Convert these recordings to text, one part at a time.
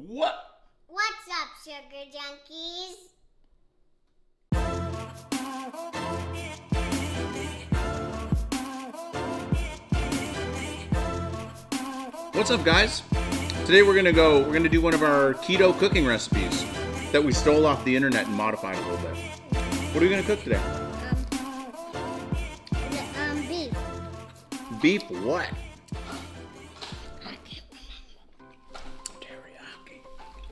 What? What's up, sugar junkies? What's up, guys? Today we're gonna do one of our keto cooking recipes that we stole off the internet and modified a little bit. What are we gonna cook today? Beef. Beef what?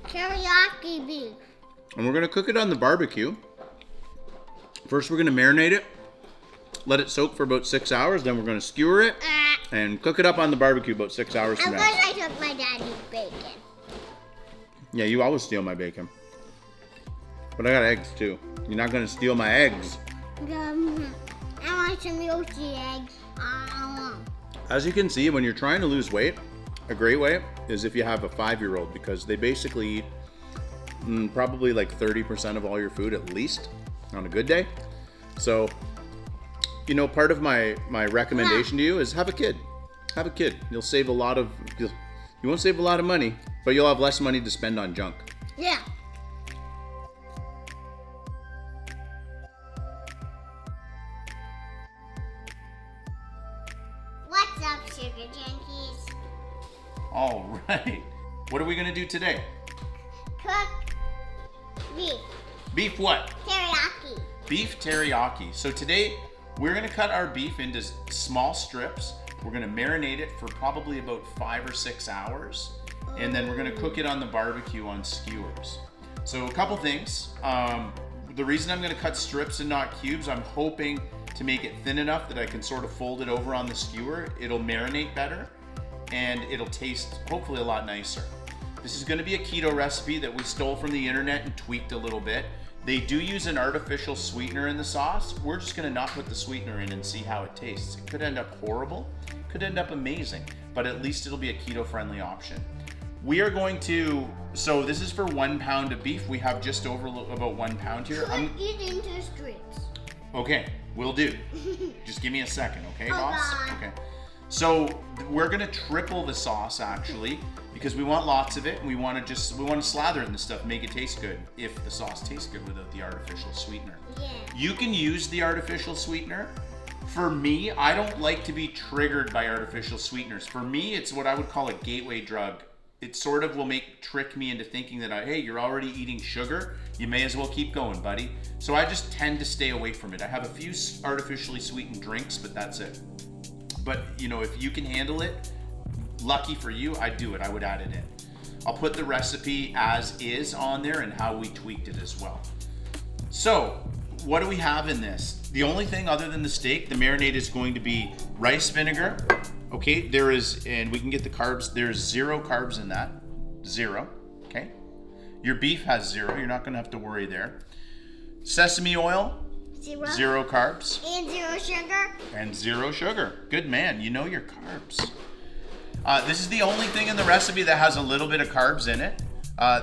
Teriyaki beef. And we're gonna cook it on the barbecue. First we're gonna marinate it, let it soak for about 6 hours, then we're gonna skewer it and cook it up on the barbecue about 6 hours from Of now. course I took my daddy's bacon. Yeah, you always steal my bacon. But I got eggs too. You're not gonna steal my eggs. I want some Yoshi eggs. As you can see, when you're trying to lose weight, a great way is if you have a 5-year-old, because they basically eat probably like 30% of all your food at least on a good day. So, you know, part of my recommendation to you is have a kid. Have a kid. You'll save a lot of, you won't save a lot of money, but you'll have less money to spend on junk. Yeah. What's up, sugar junkies? All right. What are we gonna do today? Cook beef. Beef what? Teriyaki. Beef teriyaki. So today we're gonna cut our beef into small strips. We're gonna marinate it for probably about 5 or 6 hours. And then we're gonna cook it on the barbecue on skewers. So a couple things. The reason I'm gonna cut strips and not cubes, I'm hoping to make it thin enough that I can sort of fold it over on the skewer. It'll marinate better and it'll taste hopefully a lot nicer. This is gonna be a keto recipe that we stole from the internet and tweaked a little bit. They do use an artificial sweetener in the sauce. We're just gonna not put the sweetener in and see how it tastes. It could end up horrible, could end up amazing, but at least it'll be a keto-friendly option. We are going to, so this is for 1 pound of beef. We have just over about 1 pound here. Put it into strips. Okay, will do. Just give me a second, okay, boss? God. Okay. So we're gonna triple the sauce actually, because we want lots of it, and we want to slather it in the stuff, make it taste good. If the sauce tastes good without the artificial sweetener. Yeah. You can use the artificial sweetener. For me, I don't like to be triggered by artificial sweeteners. For me, it's what I would call a gateway drug. It sort of will trick me into thinking that, hey, you're already eating sugar. You may as well keep going, buddy. So I just tend to stay away from it. I have a few artificially sweetened drinks, but that's it. But, you know, if you can handle it, lucky for you, I'd do it. I would add it in. I'll put the recipe as is on there and how we tweaked it as well. So, what do we have in this? The only thing other than the steak, the marinade is going to be rice vinegar. Okay, there is, and we can get the carbs, there's 0 carbs in that. 0, okay? Your beef has 0, you're not gonna have to worry there. Sesame oil, 0 carbs. And 0 sugar. And 0 sugar. Good man, you know your carbs. This is the only thing in the recipe that has a little bit of carbs in it.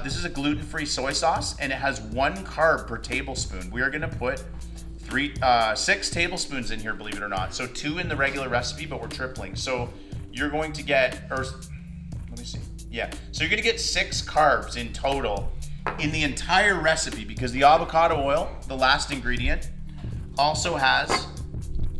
This is a gluten-free soy sauce, and it has 1 carb per tablespoon. We are gonna put 6 tablespoons in here, believe it or not. So 2 in the regular recipe, but we're tripling. So you're going to get, let me see. Yeah, so you're gonna get 6 carbs in total in the entire recipe, because the avocado oil, the last ingredient, also has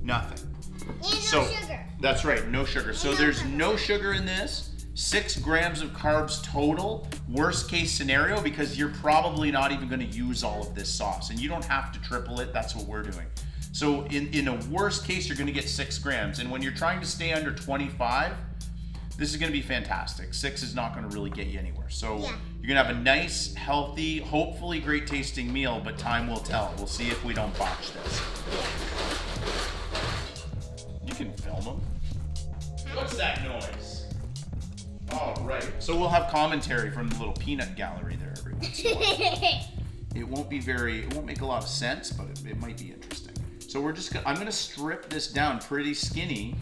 nothing. And no sugar. That's right, no sugar. So there's no sugar in this. 6 grams of carbs total. Worst case scenario, because you're probably not even going to use all of this sauce, and you don't have to triple it. That's what we're doing. So in a worst case, you're going to get 6 grams. And when you're trying to stay under 25, this is going to be fantastic. 6 is not going to really get you anywhere. So Yeah. you're going to have a nice, healthy, hopefully great tasting meal, but time will tell. We'll see if we don't botch this. You can film them. What's that noise? All right. So we'll have commentary from the little peanut gallery there every once in a while. It won't make a lot of sense, but it might be interesting. So I'm gonna strip this down pretty skinny,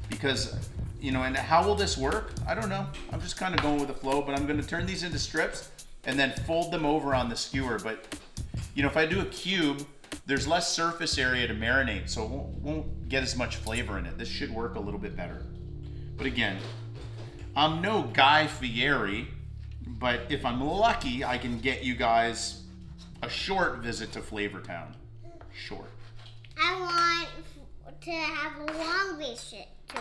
because, you know, and how will this work? I don't know. I'm just kind of going with the flow, but I'm gonna turn these into strips and then fold them over on the skewer. But, you know, if I do a cube, there's less surface area to marinate, so it won't get as much flavor in it. This should work a little bit better. But again, I'm no Guy Fieri, But if I'm lucky, I can get you guys a short visit to Flavortown. Short. I want to have a long visit to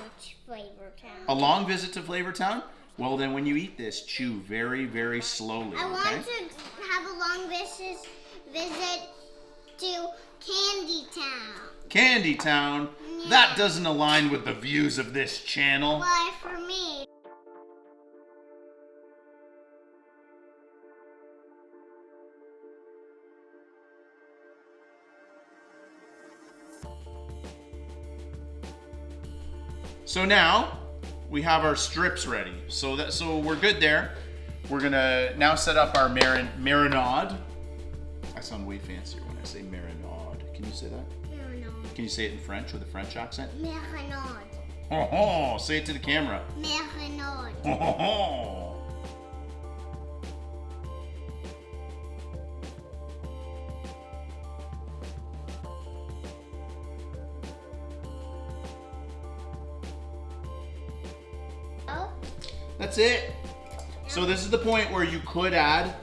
Flavortown. A long visit to Flavortown? Well, then when you eat this, chew very, very slowly, I okay? want to have a long visit to Candy Town. Candy Town? Yeah. That doesn't align with the views of this channel. But for me. So now we have our strips ready. So we're good there. We're gonna now set up our marinade. I sound way fancier when I say marinade. Can you say that? Marinade. Can you say it in French with a French accent? Marinade. Oh, say it to the camera. Marinade. Oh. That's it. So this is the point where you could add,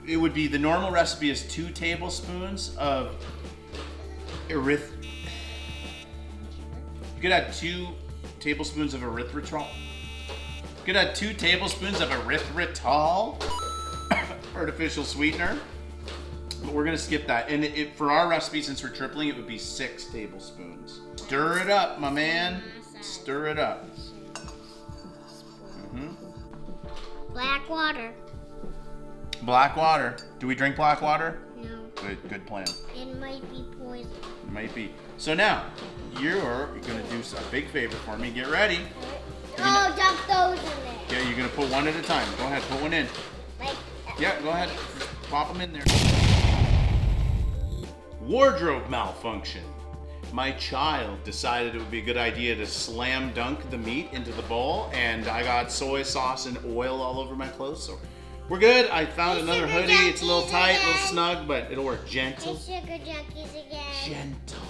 it would be, the normal recipe is 2 tablespoons of you could add 2 tablespoons of erythritol. You could add 2 tablespoons of erythritol, artificial sweetener. But we're gonna skip that. And for our recipe, since we're tripling, it would be 6 tablespoons. Stir it up, my man. Stir it up. Black water. Black water. Do we drink black water? No. Good plan. It might be poison. It might be. So now, you're gonna do a big favor for me. Get ready. Oh, dump those in there. Yeah, you're gonna put one at a time. Go ahead, put one in. Like, Yeah, go ahead. Pop them in there. Wardrobe malfunction. My child decided it would be a good idea to slam dunk the meat into the bowl, and I got soy sauce and oil all over my clothes, so we're good. I found another hoodie. It's a little tight, a little snug, but it'll work. Gentle. it's sugar junkies again. Gentle.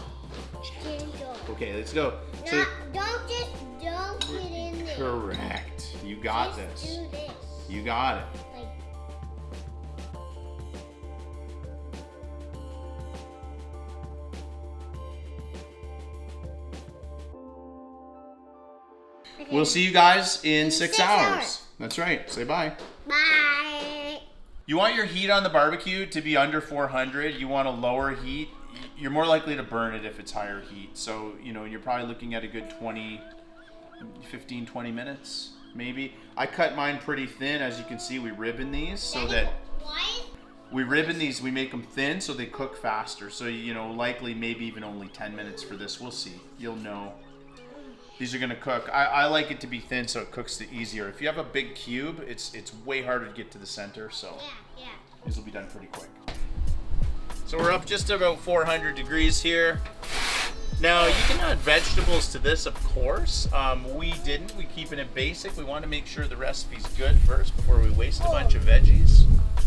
Okay, let's go. No, don't just dunk it in there. Correct. You got Just this. do this. You got it. Like, okay. We'll see you guys in 6 6 hours. hours. That's right. Say bye. Bye. You want your heat on the barbecue to be under 400. You want a lower heat. You're more likely to burn it if it's higher heat. So, you're probably looking at a good 15, 20 minutes, maybe. I cut mine pretty thin. As you can see, we ribbon these so that What? we ribbon these, we make them thin so they cook faster. So, likely maybe even only 10 minutes for this. We'll see. You'll know. These are gonna cook. I like it to be thin so it cooks the easier. If you have a big cube, it's way harder to get to the center, so Yeah. these will be done pretty quick. So we're up just about 400 degrees here. Now you can add vegetables to this, of course. We didn't. We keeping it basic. We want to make sure the recipe's good first before we waste a bunch of veggies.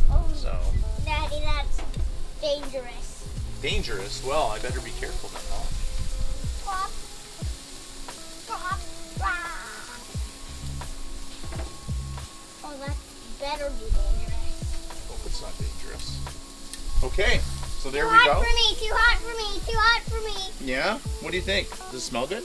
Oh, So Daddy, that's dangerous. dangerous. Well, I better be careful then. Huh? Pop. Pop. Oh, that's better be dangerous. Hope it's not dangerous. Okay, so there Too we hot go. for me, too hot for me, too hot for me. Yeah? What do you think? Does it smell good?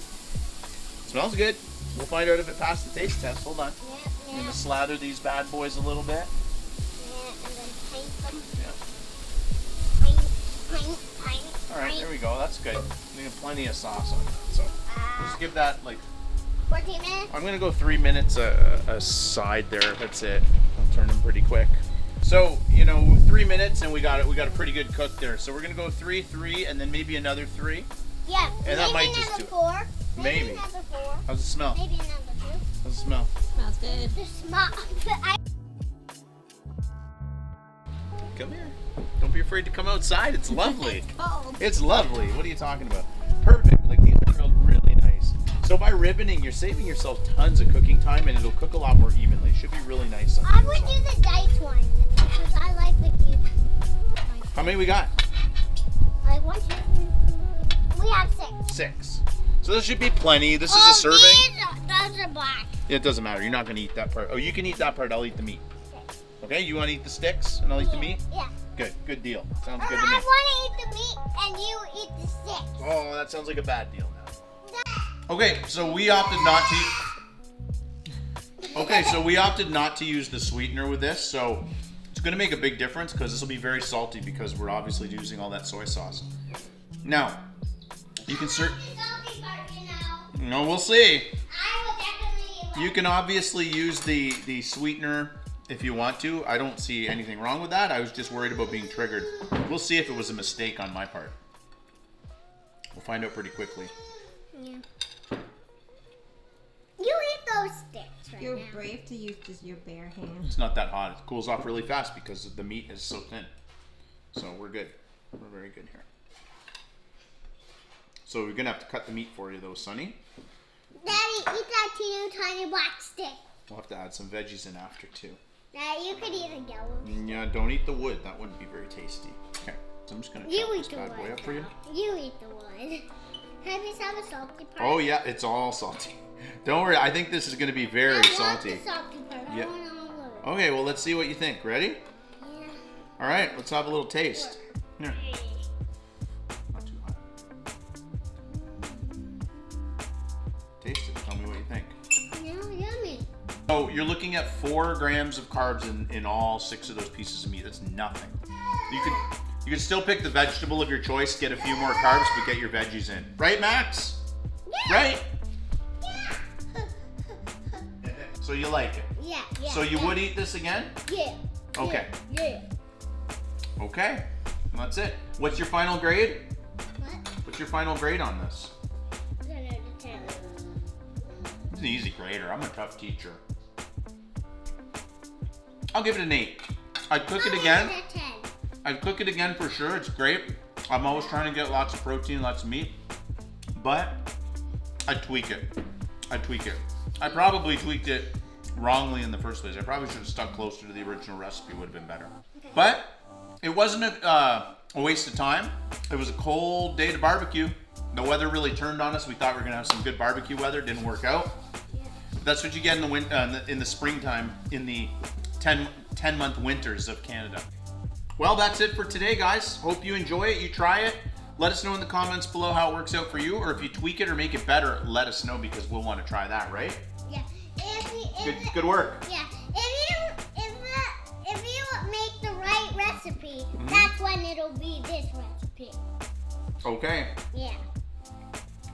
Smells good. We'll find out if it passed the taste test. Hold on. I'm Yeah. gonna slather these bad boys a little bit. Yeah, and then paint them. Yeah. Paint. All right, there we go. That's good. We have plenty of sauce on it. So just give that like. 14 minutes? I'm gonna go 3 minutes aside there. That's it. I'll turn them pretty quick. So 3 minutes and we got it. We got a pretty good cook there. So we're gonna go 3, and then maybe another 3. Yeah. And that might just do it. 4. Maybe. Another 4. How's it smell? Maybe another 2. How's it smell? Smells good. The smell. Come here. Don't be afraid to come outside. It's lovely. Cold. It's lovely. What are you talking about? Perfect. Like these are grilled really nice. So by ribboning, you're saving yourself tons of cooking time, and it'll cook a lot more evenly. It should be really nice. On I the would inside. do the dice one because I like the cute. How many we got? Like 1, 2. We have 6. 6. So this should be plenty. This is a serving. Those are black. It doesn't matter. You're not gonna eat that part. Oh, you can eat that part. I'll eat the meat. Okay, you want to eat the sticks and I'll eat the meat? Yeah. Good deal. Sounds good to me. I want to eat the meat and you eat the sticks. Oh, that sounds like a bad deal now. Okay, so we opted not to. Okay, so we opted not to use the sweetener with this, so it's gonna make a big difference because this will be very salty because we're obviously using all that soy sauce. Now, you can No, we'll see. You can obviously use the sweetener if you want to. I don't see anything wrong with that. I was just worried about being triggered. We'll see if it was a mistake on my part. We'll find out pretty quickly. Yeah. You eat those sticks right You're now. brave to use just your bare hand. It's not that hot. It cools off really fast because the meat is so thin. So we're good. We're very good here. So we're gonna have to cut the meat for you though, Sonny. Daddy, eat that teeny tiny black stick. We'll have to add some veggies in after too. Daddy, you could eat a yellow. Yeah, don't eat the wood. That wouldn't be very tasty. Okay, so I'm just gonna You chop eat this the bad boy wood. up for you. You eat the wood. Can I have a salty part? Oh yeah, it's all salty. Don't worry, I think this is gonna be very I want salty. the salty part. I Yeah. want all of it. Okay, well let's see what you think. Ready? Yeah. All right, let's have a little taste. Here. Not too hot. Taste it. Tell me what you think. No, yummy. So you're looking at 4 grams of carbs in all 6 of those pieces of meat. That's nothing. You could still pick the vegetable of your choice, get a few more carbs, but get your veggies in. Right, Max? Yeah. Right? Yeah. So you like it. Yeah. Yeah. So you yeah. would eat this again? Yeah. Okay. Yeah. Okay. That's it. What's your final grade? What? What's your final grade on this? I don't know the tell. It's an easy grader. I'm a tough teacher. I'll give it an 8. I'd cook it again. I'll give it a 10. I'd cook it again for sure. It's great. I'm always trying to get lots of protein, lots of meat. But I'd tweak it. I'd tweak it. I probably tweaked it wrongly in the first place. I probably should have stuck closer to the original recipe. Would have been better. Okay. But it wasn't a waste of time. It was a cold day to barbecue. The weather really turned on us. We thought we were gonna have some good barbecue weather. Didn't work out. Yeah. That's what you get in the springtime, in the 10-month winters of Canada. Well, that's it for today, guys. Hope you enjoy it. You try it. Let us know in the comments below how it works out for you, or if you tweak it or make it better, let us know because we'll want to try that, right? Yeah. Good work. Yeah. If you make the right recipe, that's when it'll be this recipe. Okay. Yeah.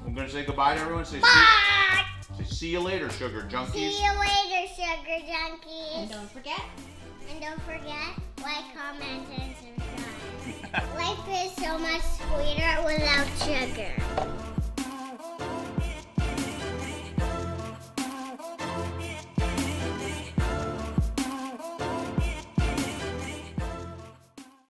I'm gonna say goodbye to everyone. Say Bye. see you later, sugar junkies. See you later, sugar junkies. And don't forget, like, comment, and subscribe. Life is so much sweeter without sugar.